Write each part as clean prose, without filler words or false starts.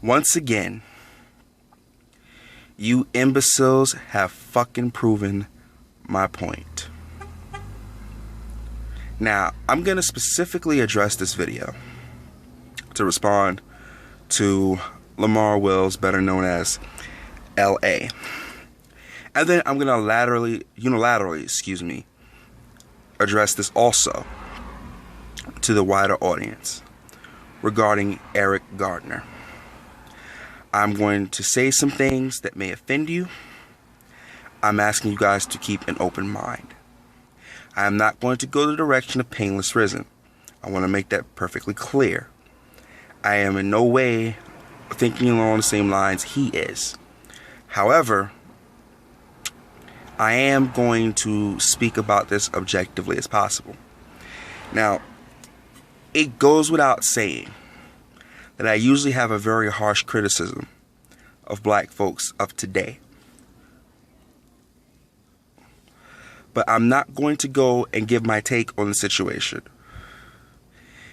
Once again, you imbeciles have fucking proven my point. Now, I'm going to specifically address this video to respond to Lamar Wills, better known as L.A. And then I'm going to unilaterally, address this also to the wider audience regarding Eric Gardner. I'm going to say some things that may offend you. I'm asking you guys to keep an open mind. I am not going to go the direction of painless risen. I want to make that perfectly clear. I am in no way thinking along the same lines he is. However, I am going to speak about this objectively as possible. Now, it goes without saying that I usually have a very harsh criticism of black folks of today. But I'm not going to go and give my take on the situation.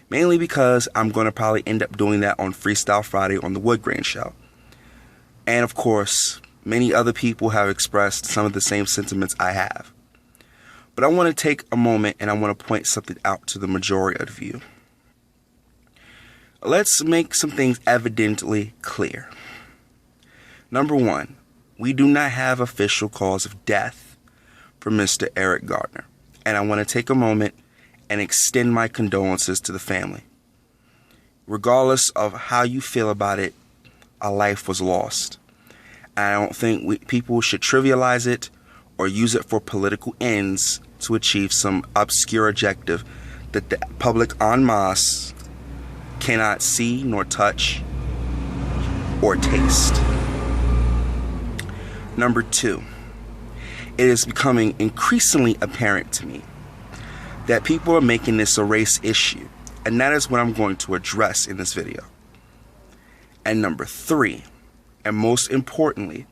Mainly because I'm going to probably end up doing that on Freestyle Friday on the Wood Grain Show. And of course, many other people have expressed some of the same sentiments I have. But I want to take a moment and I want to point something out to the majority of you. Let's make some things evidently clear. Number one, we do not have official cause of death for Mr. Eric Gardner. And I want to take a moment and extend my condolences to the family. Regardless of how you feel about it, a life was lost. I don't think people should trivialize it or use it for political ends to achieve some obscure objective that the public en masse cannot see nor touch or taste. Number two, it is becoming increasingly apparent to me that people are making this a race issue, and that is what I'm going to address in this video. And number three, and most importantly,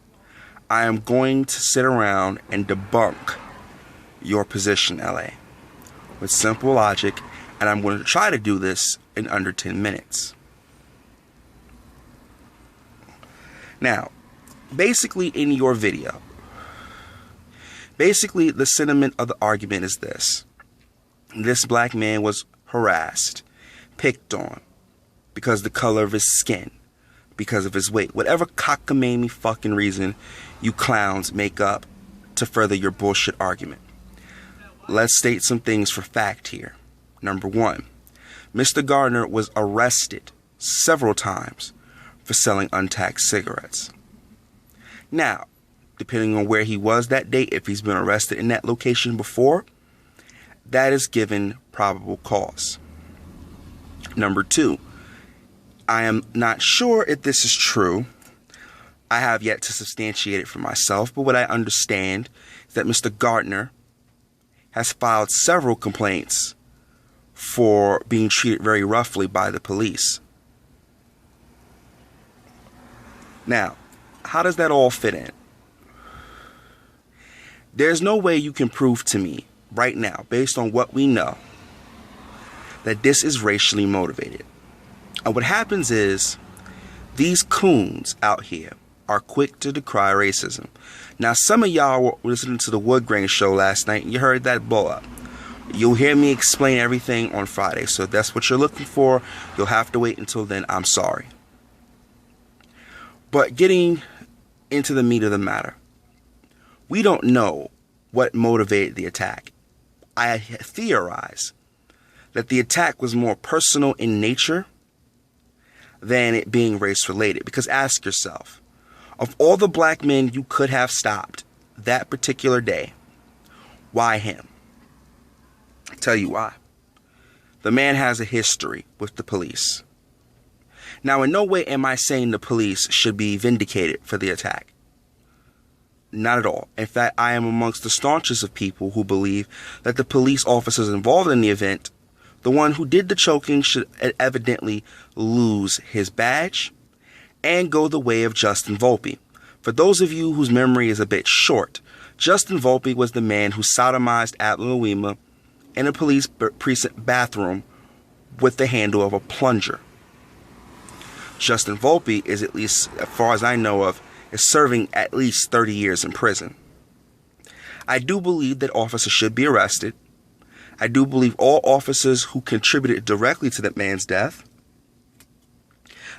I am going to sit around and debunk your position, LA, with simple logic, and I'm going to try to do this in under 10 minutes. Now, basically in your video, the sentiment of the argument is this. This black man was harassed, picked on, because the color of his skin, because of his weight, whatever cockamamie fucking reason you clowns make up to further your bullshit argument. Let's state some things for fact here. Number one, Mr. Gardner was arrested several times for selling untaxed cigarettes. Now, depending on where he was that day, if he's been arrested in that location before, that is given probable cause. Number two, I am not sure if this is true. I have yet to substantiate it for myself, but what I understand is that Mr. Gardner has filed several complaints for being treated very roughly by the police. Now, how does that all fit in? There's no way you can prove to me right now, based on what we know, that this is racially motivated. And what happens is, these coons out here are quick to decry racism. Now, some of y'all were listening to the Wood Grain Show last night, and you heard that blow up. You'll hear me explain everything on Friday, so if that's what you're looking for, you'll have to wait until then. I'm sorry. But getting into the meat of the matter, we don't know what motivated the attack. I theorize that the attack was more personal in nature than it being race-related. Because ask yourself, of all the black men you could have stopped that particular day, why him? I'll tell you why. The man has a history with the police. Now, in no way am I saying the police should be vindicated for the attack. Not at all. In fact, I am amongst the staunchest of people who believe that the police officers involved in the event, the one who did the choking, should evidently lose his badge and go the way of Justin Volpe. For those of you whose memory is a bit short, Justin Volpe was the man who sodomized Adler Louima in a police precinct bathroom with the handle of a plunger. Justin Volpe is, at least as far as I know of, is serving at least 30 years in prison. I do believe that officers should be arrested. I do believe all officers who contributed directly to that man's death,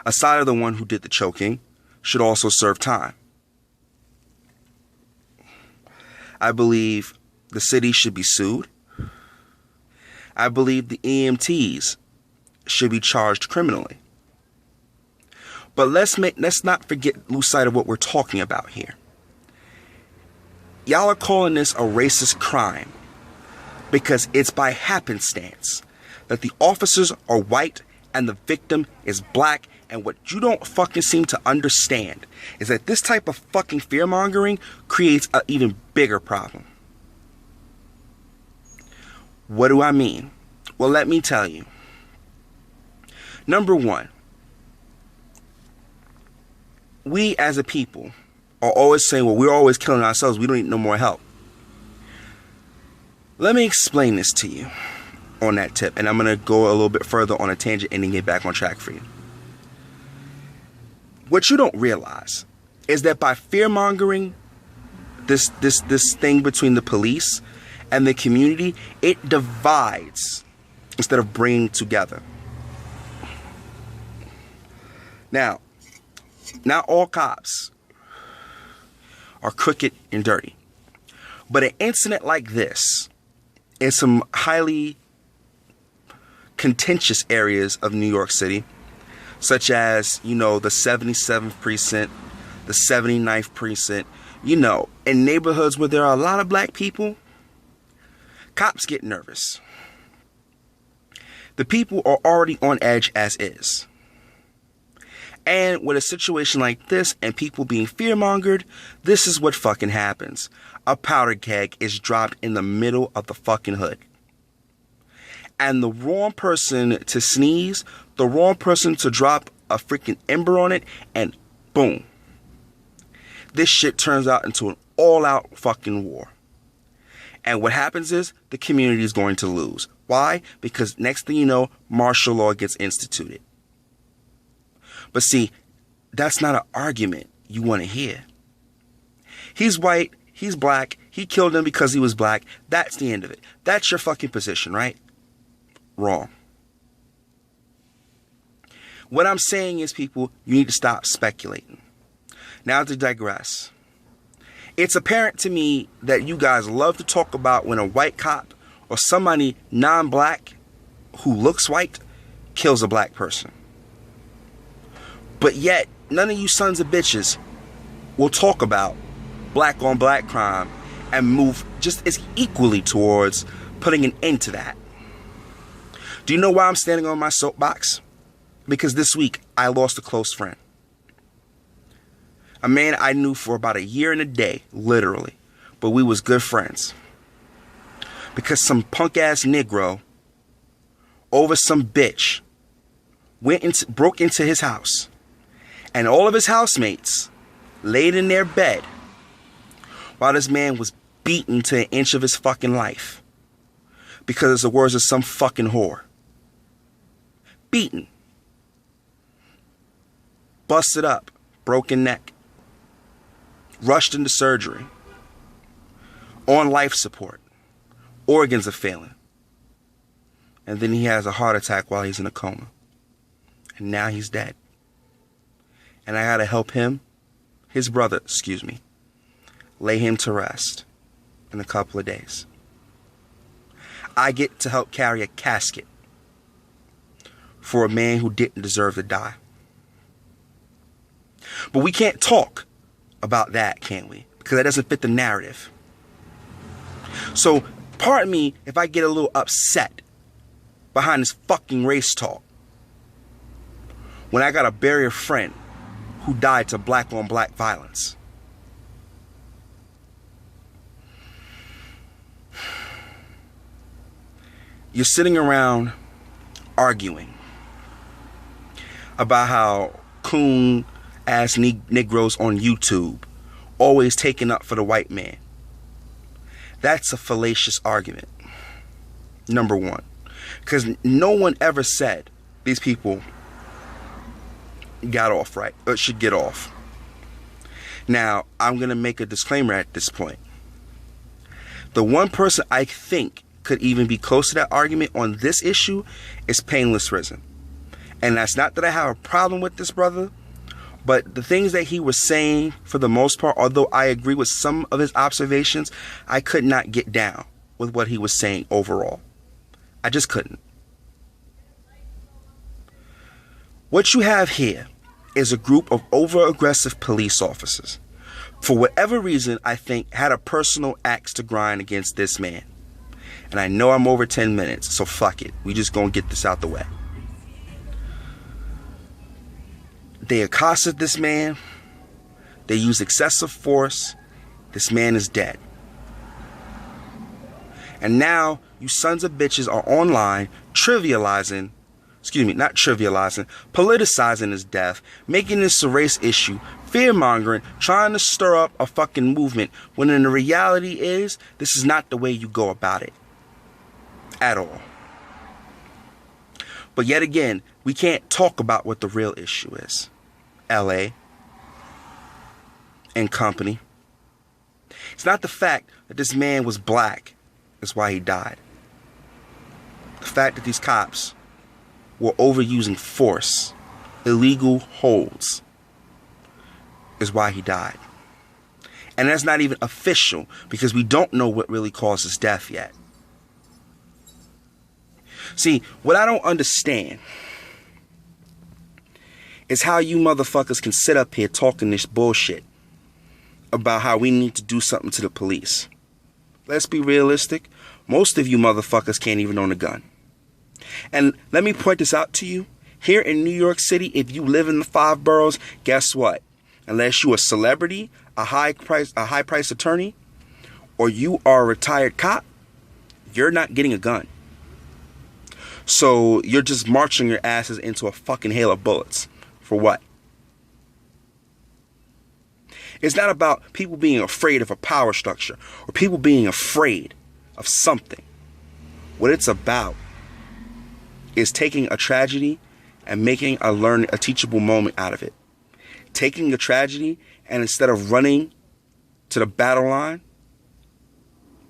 aside of the one who did the choking, should also serve time. I believe the city should be sued. I believe the EMTs should be charged criminally. But let's not lose sight of what we're talking about here. Y'all are calling this a racist crime because it's by happenstance that the officers are white and the victim is black. And what you don't fucking seem to understand is that this type of fucking fear-mongering creates an even bigger problem. What do I mean? Well, let me tell you. Number one, we as a people are always saying, well, we're always killing ourselves. We don't need no more help. Let me explain this to you on that tip. And I'm going to go a little bit further on a tangent and then get back on track for you. What you don't realize is that by fear-mongering this thing between the police and the community, it divides instead of bringing together. Now, not all cops are crooked and dirty. But an incident like this in some highly contentious areas of New York City, such as, the 77th precinct, the 79th precinct, in neighborhoods where there are a lot of black people, cops get nervous. The people are already on edge as is. And with a situation like this and people being fear-mongered, this is what fucking happens. A powder keg is dropped in the middle of the fucking hood. And the wrong person to sneeze, the wrong person to drop a freaking ember on it, and boom. This shit turns out into an all-out fucking war. And what happens is the community is going to lose. Why? Because next thing you know, martial law gets instituted. But see, that's not an argument you want to hear. He's white, he's black, he killed him because he was black. That's the end of it. That's your fucking position, right? Wrong. What I'm saying is, people, you need to stop speculating. Now to digress. It's apparent to me that you guys love to talk about when a white cop or somebody non-black who looks white kills a black person. But yet, none of you sons of bitches will talk about black on black crime and move just as equally towards putting an end to that. Do you know why I'm standing on my soapbox? Because this week, I lost a close friend. A man I knew for about a year and a day, literally. But we was good friends. Because some punk-ass Negro, over some bitch, broke into his house. And all of his housemates laid in their bed while this man was beaten to an inch of his fucking life. Because it's the words of some fucking whore. Beaten. Busted up. Broken neck. Rushed into surgery. On life support. Organs are failing. And then he has a heart attack while he's in a coma. And now he's dead. And I gotta help his brother, lay him to rest in a couple of days. I get to help carry a casket for a man who didn't deserve to die. But we can't talk about that, can we? Because that doesn't fit the narrative. So, pardon me if I get a little upset behind this fucking race talk when I gotta bury a friend who died to black on black violence. You're sitting around arguing about how coon-ass Negroes on YouTube always taking up for the white man. That's a fallacious argument. Number one. Because no one ever said these people got off, right? Or should get off. Now, I'm going to make a disclaimer at this point. The one person I think could even be close to that argument on this issue is Painless Risen. And that's not that I have a problem with this brother, but the things that he was saying, for the most part, although I agree with some of his observations, I could not get down with what he was saying overall. I just couldn't. What you have here is a group of over-aggressive police officers. For whatever reason, I think, had a personal axe to grind against this man. And I know I'm over 10 minutes, so fuck it. We just gonna get this out the way. They accosted this man. They used excessive force. This man is dead. And now, you sons of bitches are online politicizing his death, making this a race issue, fear-mongering, trying to stir up a fucking movement, when in the reality is, this is not the way you go about it. At all. But yet again, we can't talk about what the real issue is. LA and company. It's not the fact that this man was black, that's why he died. The fact that these cops were overusing force, illegal holds, is why he died. And that's not even official, because we don't know what really caused his death yet. See, what I don't understand is how you motherfuckers can sit up here talking this bullshit about how we need to do something to the police. Let's be realistic. Most of you motherfuckers can't even own a gun. And let me point this out to you. Here in New York City, if you live in the 5 boroughs, guess what? Unless you're a celebrity, a high price attorney, or you are a retired cop, you're not getting a gun. So you're just marching your asses into a fucking hail of bullets. For what? It's not about people being afraid of a power structure or people being afraid of something. What it's about is taking a tragedy and making a teachable moment out of it. Taking a tragedy and instead of running to the battle line,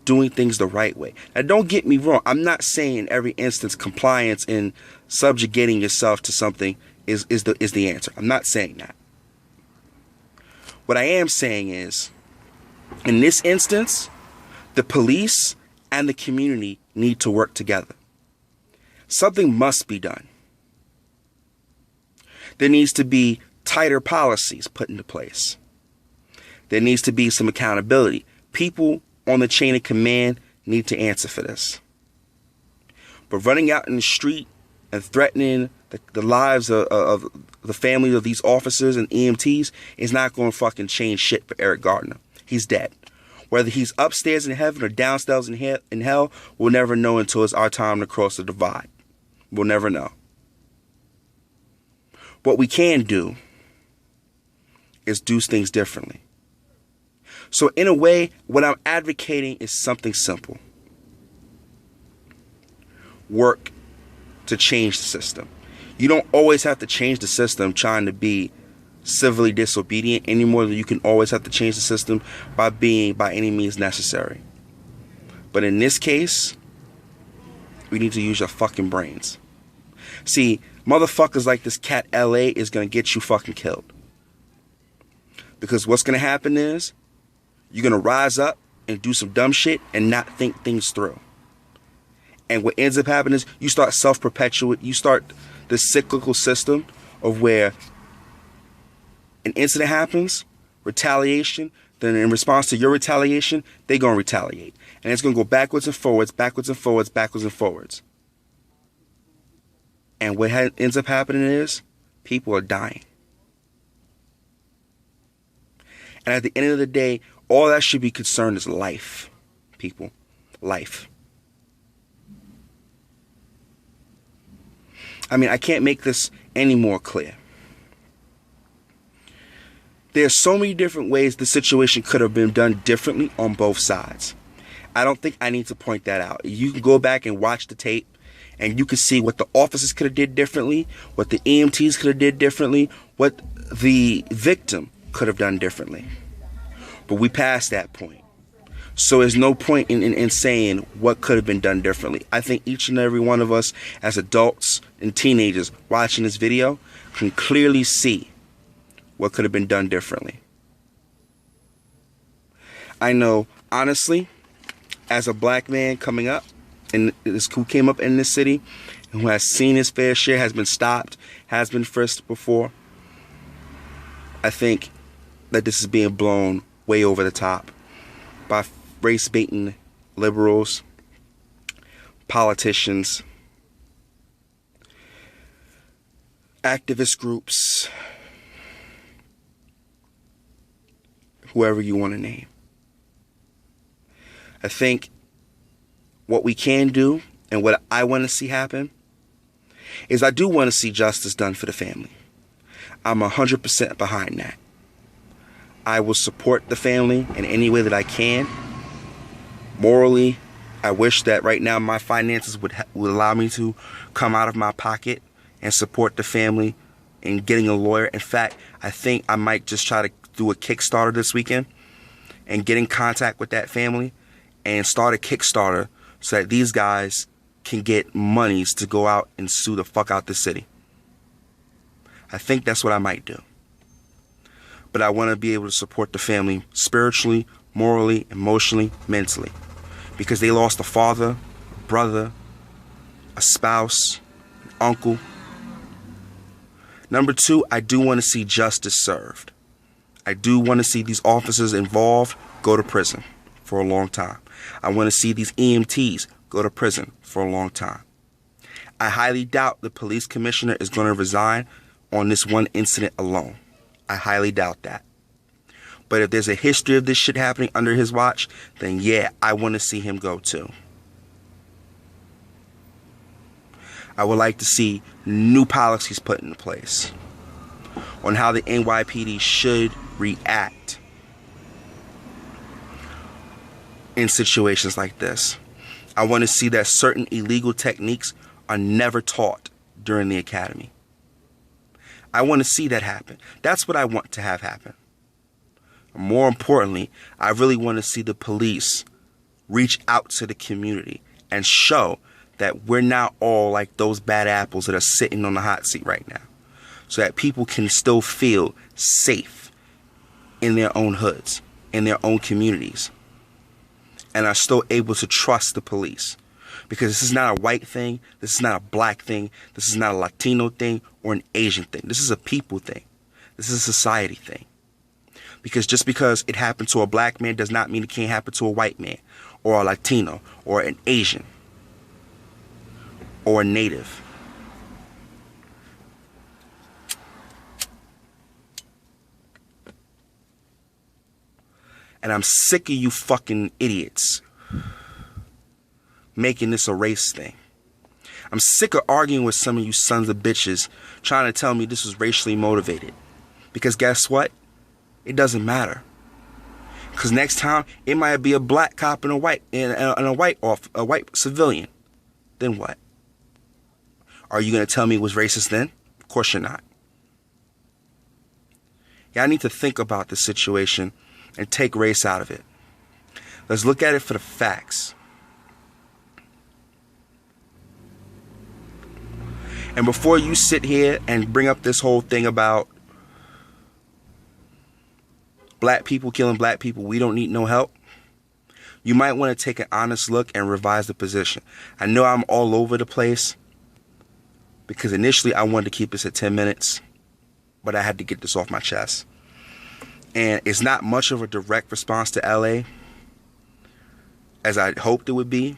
doing things the right way. Now, don't get me wrong. I'm not saying in every instance compliance and subjugating yourself to something is the answer. I'm not saying that. What I am saying is, in this instance, the police and the community need to work together. Something must be done. There needs to be tighter policies put into place. There needs to be some accountability. People on the chain of command need to answer for this. But running out in the street and threatening the lives of the families of these officers and EMTs is not going to fucking change shit for Eric Gardner. He's dead. Whether he's upstairs in heaven or downstairs in hell, we'll never know until it's our time to cross the divide. We'll never know. What we can do is do things differently. So in a way, what I'm advocating is something simple. Work to change the system. You don't always have to change the system trying to be civilly disobedient any more than you can always have to change the system by being by any means necessary. But in this case, we need to use your fucking brains. See, motherfuckers like this cat LA is going to get you fucking killed. Because what's going to happen is you're going to rise up and do some dumb shit and not think things through. And what ends up happening is you start self-perpetuate. You start this cyclical system of where an incident happens, retaliation, then in response to your retaliation, they're going to retaliate. And it's going to go backwards and forwards, backwards and forwards, backwards and forwards. And what ends up happening is people are dying. And at the end of the day, all that should be concerned is life, people. Life. I mean, I can't make this any more clear. There's so many different ways the situation could have been done differently on both sides. I don't think I need to point that out. You can go back and watch the tape, and you can see what the officers could have did differently, what the EMTs could have did differently, what the victim could have done differently. But we passed that point. So there's no point in saying what could have been done differently. I think each and every one of us as adults and teenagers watching this video can clearly see what could have been done differently. I know, honestly, as a black man coming up, who came up in this city, and who has seen his fair share, has been stopped, has been frisked before, I think that this is being blown way over the top by race-baiting liberals, politicians, activist groups, whoever you want to name. I think what we can do and what I want to see happen is I do want to see justice done for the family. I'm 100% behind that. I will support the family in any way that I can. Morally, I wish that right now my finances would allow me to come out of my pocket and support the family in getting a lawyer. In fact, I think I might just try to do a Kickstarter this weekend and get in contact with that family and start a Kickstarter so that these guys can get monies to go out and sue the fuck out the city. I think that's what I might do. But I want to be able to support the family spiritually, morally, emotionally, mentally. Because they lost a father, a brother, a spouse, an uncle. Number two, I do want to see justice served. I do want to see these officers involved go to prison for a long time. I want to see these EMTs go to prison for a long time. I highly doubt the police commissioner is going to resign on this one incident alone. I highly doubt that. But if there's a history of this shit happening under his watch, then yeah, I want to see him go too. I would like to see new policies put into place on how the NYPD should react in situations like this. I want to see that certain illegal techniques are never taught during the academy. I want to see that happen. That's what I want to have happen. More importantly, I really want to see the police reach out to the community and show that we're not all like those bad apples that are sitting on the hot seat right now. So that people can still feel safe in their own hoods, in their own communities, and are still able to trust the police. Because this is not a white thing, this is not a black thing, this is not a Latino thing or an Asian thing. This is a people thing. This is a society thing. Because just because it happened to a black man does not mean it can't happen to a white man or a Latino or an Asian or a native. And I'm sick of you fucking idiots making this a race thing. I'm sick of arguing with some of you sons of bitches trying to tell me this was racially motivated. Because guess what? It doesn't matter. Because next time it might be a black cop and a white civilian. Then what? Are you going to tell me it was racist then? Of course you're not. Yeah, I need to think about this situation and take race out of it. Let's look at it for the facts. And before you sit here and bring up this whole thing about black people killing black people, we don't need no help, you might want to take an honest look and revise the position. I know I'm all over the place because initially I wanted to keep this at 10 minutes, but I had to get this off my chest. And it's not much of a direct response to LA as I hoped it would be,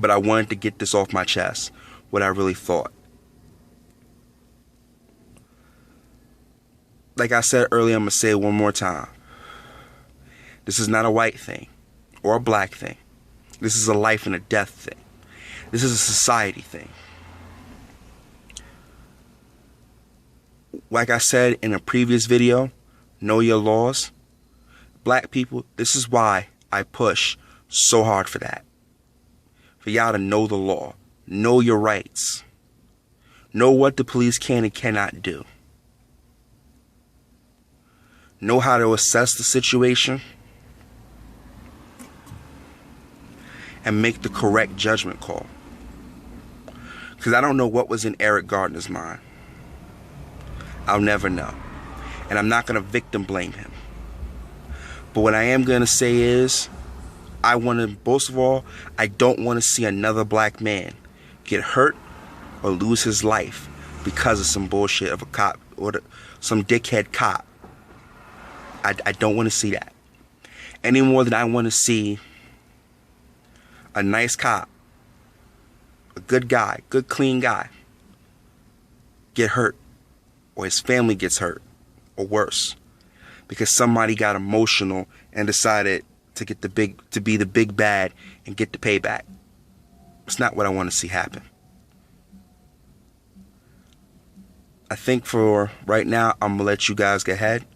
but I wanted to get this off my chest, what I really thought. Like I said earlier, I'm going to say it one more time. This is not a white thing or a black thing. This is a life and a death thing. This is a society thing. Like I said in a previous video, know your laws. Black people, this is why I push so hard for that. For y'all to know the law. Know your rights. Know what the police can and cannot do. know how to assess the situation, and make the correct judgment call. Because I don't know what was in Eric Gardner's mind. I'll never know. And I'm not going to victim blame him. But what I am going to say is, most of all, I don't want to see another black man get hurt or lose his life because of some bullshit of a cop or some dickhead cop. I don't want to see that. Any more than I want to see a nice cop, a good guy, good clean guy, get hurt, or his family gets hurt, or worse, because somebody got emotional and decided to be the big bad and get the payback. It's not what I want to see happen. I think for right now, I'm gonna let you guys get ahead.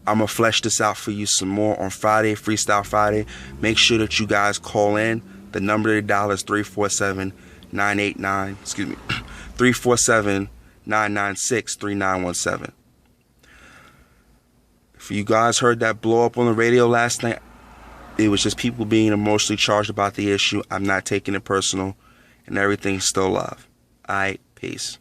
I'm gonna flesh this out for you some more on Friday, Freestyle Friday. Make sure that you guys call in. The number to dial is 347-996-3917. If you guys heard that blow up on the radio last night, it was just people being emotionally charged about the issue. I'm not taking it personal, and everything's still love. All right, peace.